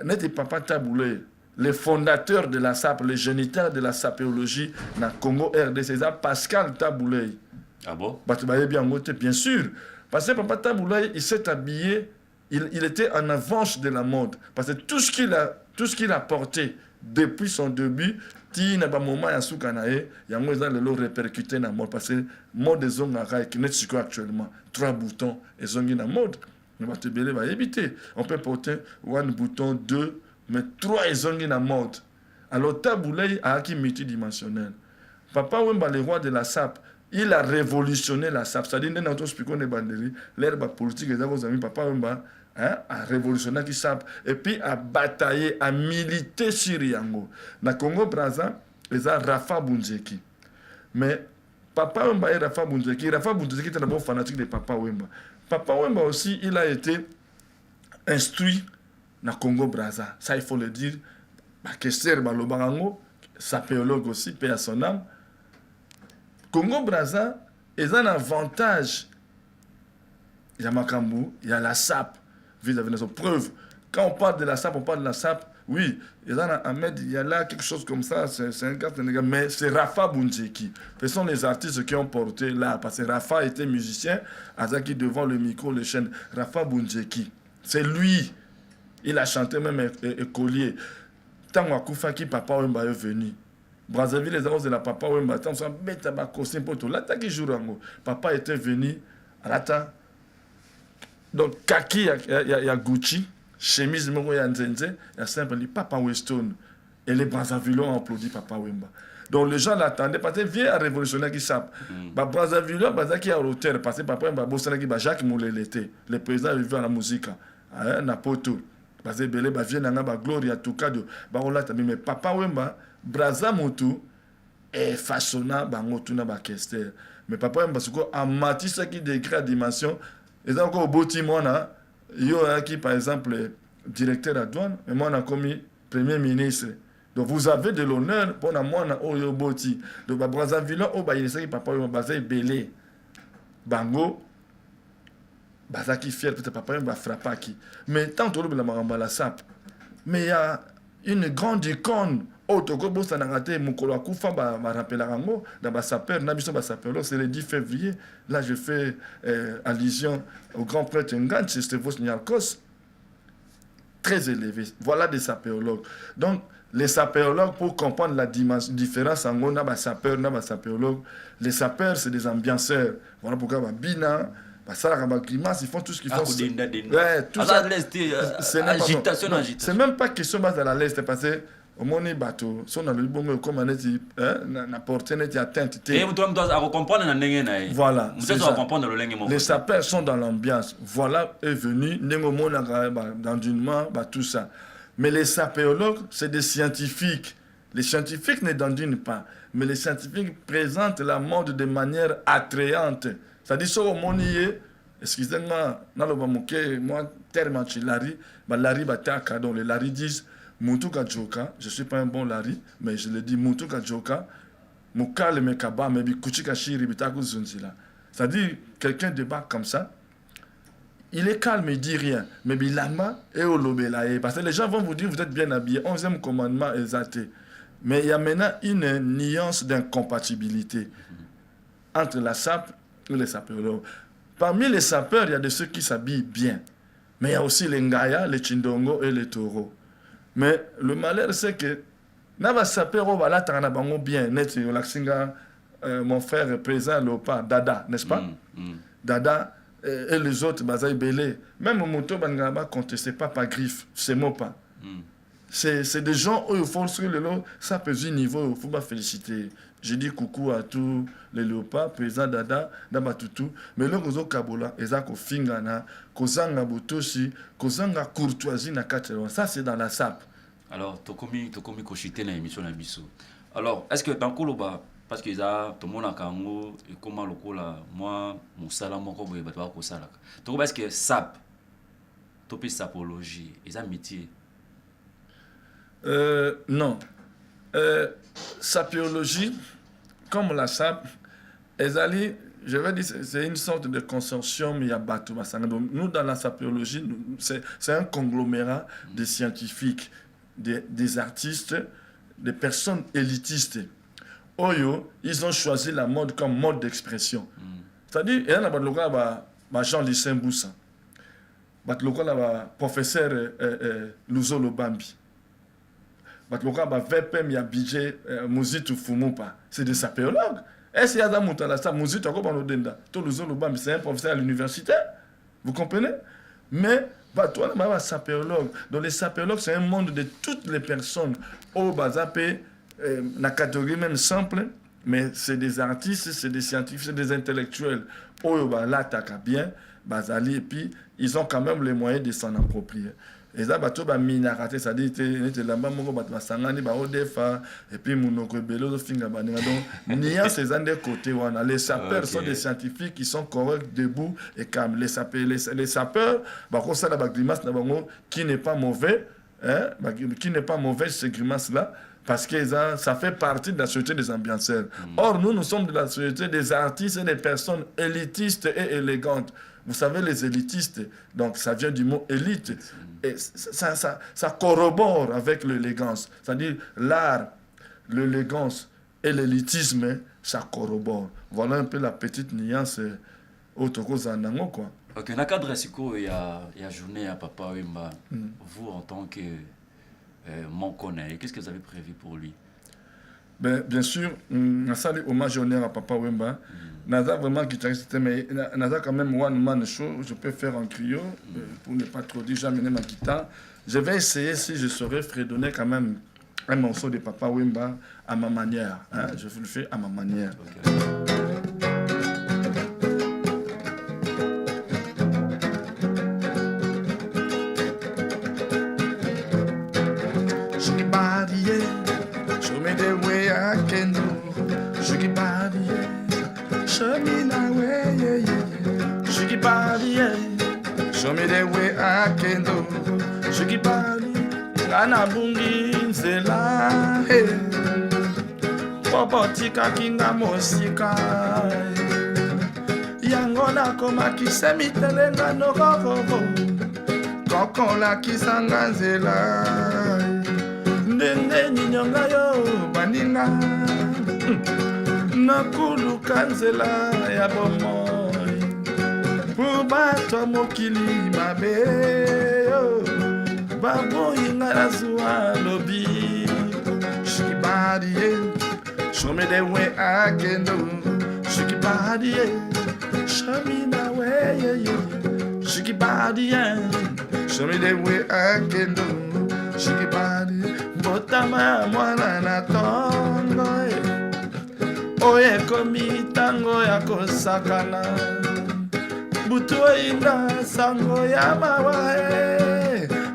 Net papa Taboulé, les fondateurs de la SAP, les géniteurs de la sapéologie, na Congo RDC, c'est Pascal Taboulé. Ah bon? Bien sûr. Parce que papa Taboulé, il s'est habillé. Il était en avance de la mode. Parce que tout ce qu'il a porté depuis son début, il y a un moment il y a un répercuté dans la mode. Parce que la mode des hommes qui n'est actuellement 3 boutons et sont dans la mode. On va éviter. On peut porter 1 bouton, 2, mais 3 ils sont dans la mode. Alors Taboulé a acquis multidimensionnel. Papa Wemba, le roi de la SAP, il a révolutionné la SAP. C'est-à-dire, nous avons expliqué l'herbe politique, Papa Wemba a révolutionné la SAP. Et puis, a bataillé, a milité sur Yango. Dans le Congo-Brazza, il y a Rafa Bunzeki. Mais Papa Wemba et Rafa Bunzeki était d'abord fanatique de Papa Wemba. Papa Wemba aussi, il a été instruit dans le Congo-Brazza. Ça, il faut le dire. Kester Balobarango, sapéologue aussi, paix à son âme. Congo-Brazza, ils ont un avantage. Il y a Makambu, il y a la SAP. Vis-à-vis de son preuve. Quand on parle de la SAP, oui, il y a Ahmed, il y a là quelque chose comme ça, c'est un gars, mais c'est Rafa Bunzeki. Ce sont les artistes qui ont porté là, parce que Rafa était musicien, Azaki devant le micro, le chêne. Rafa Bunzeki, c'est lui. Il a chanté même écolier. Tant Koufa qui Papa Wemba est venu. Brazzaville, les annonces de la Papa Wemba, tant ça bête à costume pour tout. Là, t'as qui joue Papa était venu à la ta. Donc, kaki, il y a Gucci, chemise, il y a Nzenze, il y a simple, Papa Weston. Et les Brazzaville ont applaudi Papa Wemba. Donc, les gens l'attendaient parce que vient à révolutionner qui savent. Brazzaville, qui a l'auteur, parce que Papa Wemba, Jacques Moulé l'été. Le président vivait à la musique, Napoto. Parce que Belé, vient à la gloire, tout cas de. Mais Papa Wemba, Brazza Motu, et façonna, Bangotuna, Bakester. Mais Papa Wemba, c'est quoi, en Matisse qui décrit la dimension. Et donc, au bâtiment, il y a qui, par exemple, directeur à douane, et moi, on a commis premier ministre. Donc, vous avez de l'honneur pour moi, on a boti. Donc, Brazzaville, il y a papa, il y belé. Bango, Bazaki fier, peut-être papa, il va frapper qui. Mais tant que la SAP, mais il y a une grande icône. Togo, ça n'a raté, Mukolo Akoufa, va rappeler Rango, dans Bassaper, Nabiso Bassaper, c'est le 10 février. Là, je fais allusion au grand prêtre Ngan, c'est Stevos Nialkos, très élevé. Voilà des sapéologues. Donc, les sapéologues, pour comprendre la différence en gros, les sapeurs, c'est des ambianceurs. Voilà pourquoi Bina, ils font tout ce qu'ils font. Tout ça, c'est même pas question de la leste, parce que au moins les bateaux sont dans le bon comme on dit n'importe quelle atteinte. Voilà. Les sapeurs sont dans l'ambiance. Voilà est venu d'endunement, tout ça. Mais les sapéologues, c'est des scientifiques. Les scientifiques ne dandinent pas, mais les scientifiques présentent la mode de manière attrayante. C'est-à-dire sur au monde excusez-moi, moi terme Lari, Lari bataka donc les Lari disent Mutuka Joka, je ne suis pas un bon Larry, mais je le dis Mutuka Joka, Mukale Mekaba, mais Kuchika Shiri, Bitaku Zunzila. C'est-à-dire, quelqu'un de bas comme ça, il est calme, il ne dit rien. Mais Bilama et Olobelaye, parce que les gens vont vous dire, vous êtes bien habillé, 11e commandement exalté. Mais il y a maintenant une nuance d'incompatibilité entre la SAP et les sapeurs. Parmi les sapeurs, il y a de ceux qui s'habillent bien. Mais il y a aussi les Ngaya, les Chindongo et les Taureaux. Mais le malheur, c'est que Nava Sapero va là, t'en as bien. Mon frère présent, Lopa, Dada, n'est-ce pas? Dada et les autres, Bazaï Belé. Même Moto Bangaba contestait pas par griffe, c'est mot pas. c'est des gens où il faut sur le lot, ça peut du niveau, il faut pas féliciter. Je dis coucou à tous les léopards, présents dada, d'abatutu, mais là, nous avons Kabola, et ça, Kofingana, Kozanga Botoshi, Kozanga courtoisie, na katero. Ça, c'est dans la SAP. Alors, Tokomi Koshite na émission na biso. Alors, est-ce que dans Koloba, parce que ça, tout le monde a Kango, et comment le Kola, moi, mon salam, mon kobo, et batwa ko salak. Tokoba, est-ce que SAP, topé sapologie, et ça métier? Non. Sapiologie, comme la SAP, je vais dire, c'est une sorte de consortium, il y a Batou. Nous, dans la sapiologie, c'est un conglomérat de scientifiques, des artistes, des personnes élitistes. Oyo, ils ont choisi la mode comme mode d'expression. C'est-à-dire, il y a un Jean-Lucien Boussa, un professeur Luzo Lobambi. C'est des sapéologues. Est-ce qu'il y a des c'est un professeur à l'université. Vous comprenez? Mais donc les sapéologues, c'est un monde de toutes les personnes au Bazapé, la catégorie même simple, mais c'est des artistes, c'est des scientifiques, c'est des intellectuels. Au Bazapé, bien, Bazali, et puis ils ont quand même les moyens de s'en approprier. Et ça, minarate, ça dit que et puis les sapeurs sont des scientifiques qui sont corrects, debout et calmes. Les sapeurs, qui n'est pas mauvais, qui n'est pas mauvais, ces grimaces-là, parce que ça fait partie de la société des ambianceurs. Or, nous sommes de la société des artistes et des personnes élitistes et élégantes. Vous savez, les élitistes, donc ça vient du mot élite. Et ça corrobore avec l'élégance. C'est-à-dire l'art, l'élégance et l'élitisme, ça corrobore. Voilà un peu la petite nuance autour de quoi. Ok, dans le cadre il y a journée à Papa Wemba. Vous, en tant que mon connaît, qu'est-ce que vous avez prévu pour lui? Bien sûr, on salue hommage honneur à Papa Wemba. Naza vraiment guitariste, mais Naza quand même one man show. Je peux faire en trio pour ne pas trop dire jamais ma guitare. Je vais essayer, si je saurais, fredonner quand même un morceau de Papa Wemba à ma manière. Hein? Je vous le fais à ma manière. Show me the way I can do. Shake your body, yeah. Show me the way, yeah, yeah. Shake your body, yeah. Show me the way I can do. Shake your body, ngana bungi nzela, hey. Popotika kinga mosika, yangona koma kisemi telenga no gogo, koko la kisanga nzela. Ndenge ninyonga yo baninga nakuluka nzela ya bomoi po bato mokili mabe baboyinga na zuwa lobi. Shikibadi, yeah. Show me the way I can do. Shikibadi, yeah. Show me the way, yeah, yeah. Shikibadi, yeah. Show me the way I can do. Shikibadi, botama mwana na tondo, oye komi tango ya kosakana, butu inda sango ya mawa,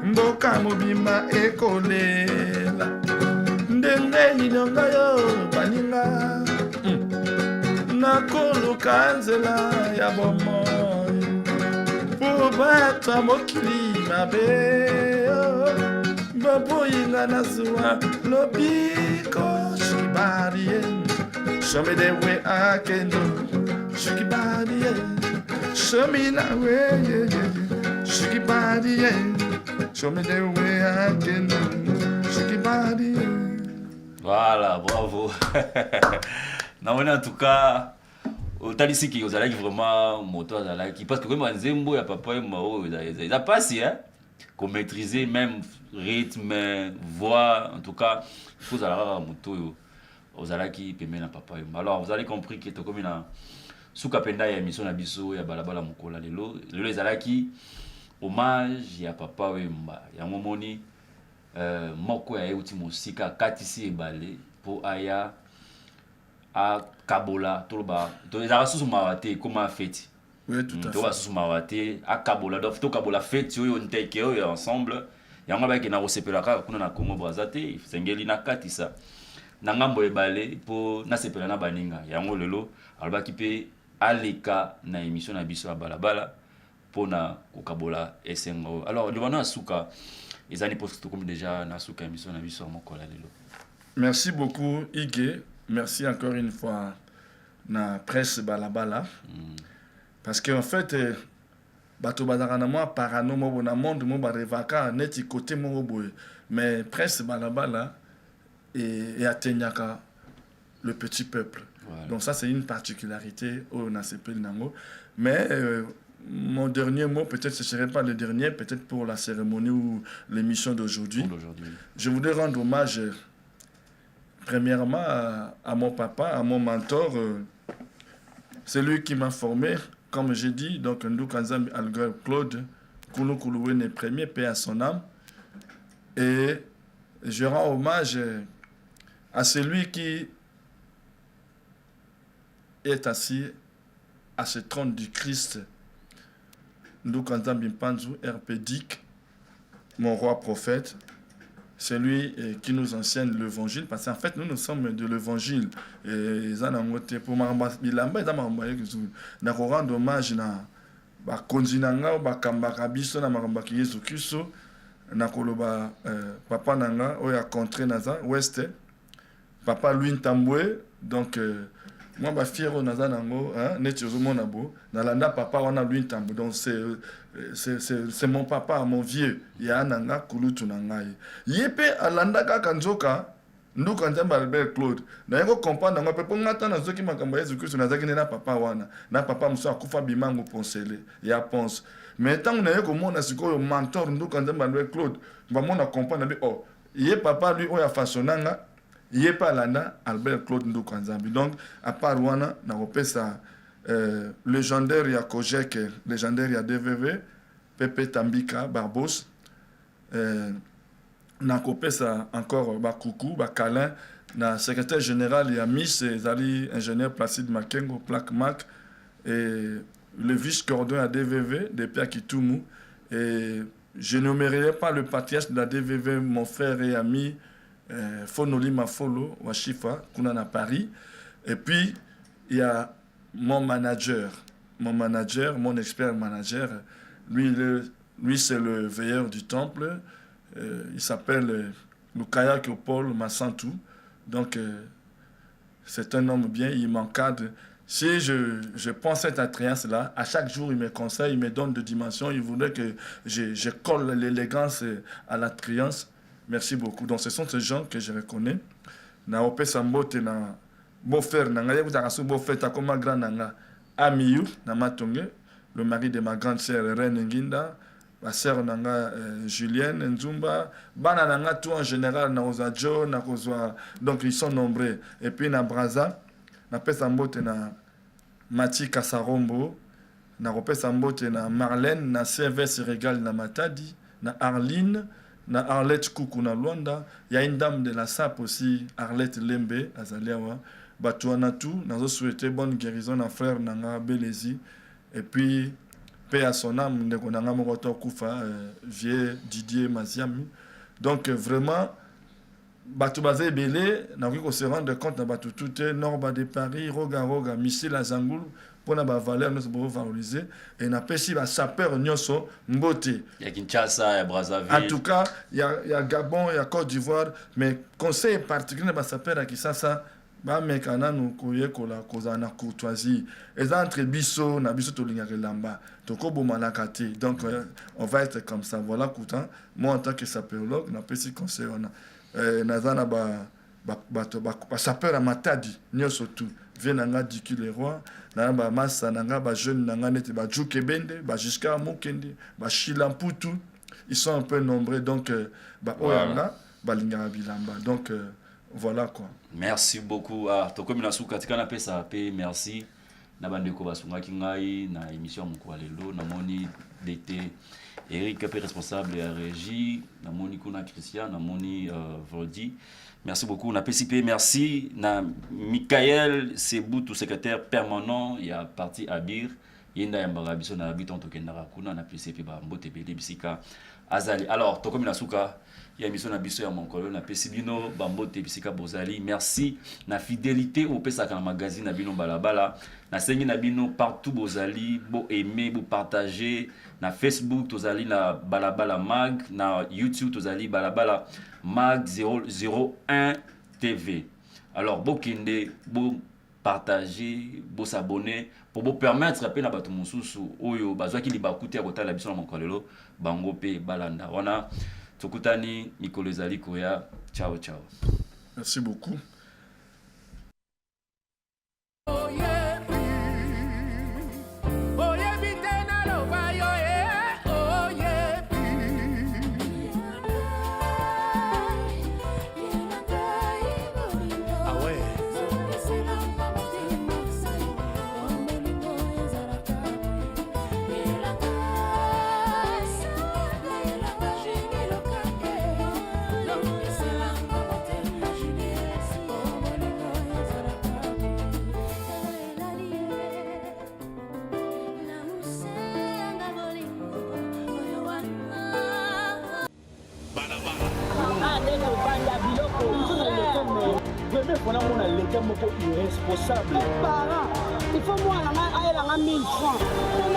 mboka mobima ekolela, ndenge nilonga yo baninga, nakoluka nzela ya bomoi, po bata mokili mabe, baboyinga na zuwa lobiko. Shikibadi, yeah. Show me the way I can do. Shikibadi, yeah. Show me the way, yeah, yeah. Shikibadi, yeah. Show me the way I can do. Shikibadi, yeah. Voilà, bravo. En tout cas, otalisi ki ozalaki vraiment moto azalaki parce que comme nzembo ya papa mao il a passé hein. Qu'on maîtriser même rythme, voix, en tout cas, il faut aller moto aux alaki pemena papa. Alors vous avez compris que comme une soukapenda ya émission na biso ya balabala mokola lelo les alaki hommage ya papa Wemba ya momoni moko ya euti mosika katisi ebale po aya a kabola toloba to ezaka susu mawa te koma feti. Oui, tout à fait. To basusu mawa te a kabola donc to kabola feti oyo nteke oyo ensemble yango ba kena kosepelaka kuna na Congo Brazza te sengeli na katisa na ngambo ebale po nasepela na baninga yango lelo alobaki pe aleka na émission na biso ya balabala pona kokabola esengo. Alors le bana suka ezani poste comme déjà na suka émission na biso mokola lelo. Merci beaucoup Ige, merci encore une fois na presse balabala parce que en fait bato bazaka na moi parano mo na monde mo ba revaka neti côté mo boy mais presse balabala et atteignaka le petit peuple. Voilà. Donc ça c'est une particularité au Nasepel Nango. Mais mon dernier mot, peut-être ce ne serait pas le dernier, peut-être pour la cérémonie ou l'émission d'aujourd'hui. Je voudrais rendre hommage premièrement à mon papa, à mon mentor. C'est lui qui m'a formé, comme j'ai dit, donc Ndou Kanzambi Alger Claude Koulou Koulouene premier, paix à son âme. Et je rends hommage à celui qui est assis à ce trône du Christ, Ndou Kanzambi Mpanzu, RPDIC, mon roi prophète, celui qui nous enseigne l'évangile, parce qu'en fait, nous sommes de l'évangile. Et pour rendre hommage à Konzinanga, Bakambaka Biso, Namambaki Yesu Kristo, Nakoloba Papa Nanga, Oya Contre Naza, Ouest, Papa Louis Ntambwe, donc moi ba fiero naza nango hein netiozo monabo nalanda papa wana Louis Ntambwe, donc c'est mon papa, mon vieux ya nanga kulutu nangai yepe alanda kaka nzoka Ndou Kanzambi Albert Claude na yango comprendre ngo pepo ngata na zoki makambo Yesu Kristo nazaki na papa wana na papa muso akufa bimango ponsele ya pense mais tant na yeko mona sikoyo mentor Ndou Kanzambi Albert Claude ba mona comprendre bi oh ye papa lui oya fasonanga il est pas là Albert Claude Ndou Kanzambi. Donc à part wana na kopesa légendaire ya Kojek, légendaire ya DVV, Pepe Tambika Barbos, na kopesa encore ba Koukou, ba Kalin, na secrétaire général ya Miss Zali ingénieur Placide Makengo Plaque Mac et le vice-cordon à DVV de Pierre Kitoumou. Et je n'énumérerai pas le patriarche de la DVV, mon frère et ami Fonoli Mafolo, Washifa, Kunana Paris. Et puis, il y a mon manager, mon expert manager. Lui c'est le veilleur du temple. Il s'appelle Lukaya Kyopol Massantou. Donc, c'est un homme bien, il m'encadre. Si je pense cette attrayance-là, à chaque jour, il me conseille, il me donne de dimensions. Il voudrait que je colle l'élégance à l'attrayance. Merci beaucoup. Donc, ce sont ces gens que je reconnais. Na opé sambote na beau-frère nanga yekuta kasu beau-frère takoma grand nanga Amiyu na Matonge, le mari de ma grande sœur Reine Nginda, ma sœur nanga Julienne Nzumba, bana nanga tout en général na Ozajo na kozwa, donc ils sont nombreux. Et puis na Braza, na opé sambote na Mati Kasarombo, na opé sambote na Marlène, na Service Régal na Matadi, na Arline, na Arlette Koukou na Luanda, il y a une dame de la SAP aussi, Arlette Lembe, Azaliawa, Batouana tout, nous avons souhaité bonne guérison à frère Nanga Belezi, et puis, paix à son âme, Nanga Moroto Koufa, vieux Didier Maziami. Donc vraiment, Batou Bazé Belé, nous avons se rendre compte de Batou Touté, Nord de Paris, Roga, Missile à Zangoul, pour la valeur nous devons valoriser et n'a pas si la sapeur nyoso mbote. Il y a Kinshasa, il y a Brazzaville. En tout cas, il y a Gabon, il y a Côte d'Ivoire, mais conseil particulier ba sapeur à Kinshasa, ba mekana nous koye kola kozana courtoisie. Et entre biso na biso to lingaka lamba. Toko bomalakati. Donc on va être comme ça. Voilà coutant. Moi en tant que sapérologue, n'a pas si conseil on a nazana ba sapeur à Matadi nyoso tout. Venanga Diki le roi, nanga massa nanga ba jeune nanga nete ba Djoukebende, ba jusqu'à Mokende, ba Chilamputu, ils sont un peu nombreux donc ba Oyanga, ba Lingara Bilamba. Donc voilà quoi. Merci beaucoup à Tokomi Nasuka Tikana Pesa P, merci. na bandeko basungaki ngai na émission ya mokolo lelo namoni DT Eric est responsable à régie namoni kuna Christian namoni Voldi. Merci beaucoup na PCP, merci na Michael Seboutou secrétaire permanent il y a parti Abir yenda ya mbarabiso na biton tokendaka kuna na PCP ba mbote bele bisika azali. Alors tokomi na suka ya mission na biso ya mokolo na pesibino bambote bisika bozali. Merci na fidélité au pesaka na magazine na bino balabala na sengi na bino partout bozali bo aimer bo partager na Facebook tozali na balabala mag na YouTube tozali balabala mag 001 TV. Alors bo kende bo partager bo s'abonner pour vous permettre pe na bato mususu oyo bazwaki libakuti ya kotala biso na mokolo bango pe balanda wana Tokutani, Mikolo Ezali Koya. Ciao, ciao. Merci beaucoup. Irresponsable. Il faut moi, 1000 francs.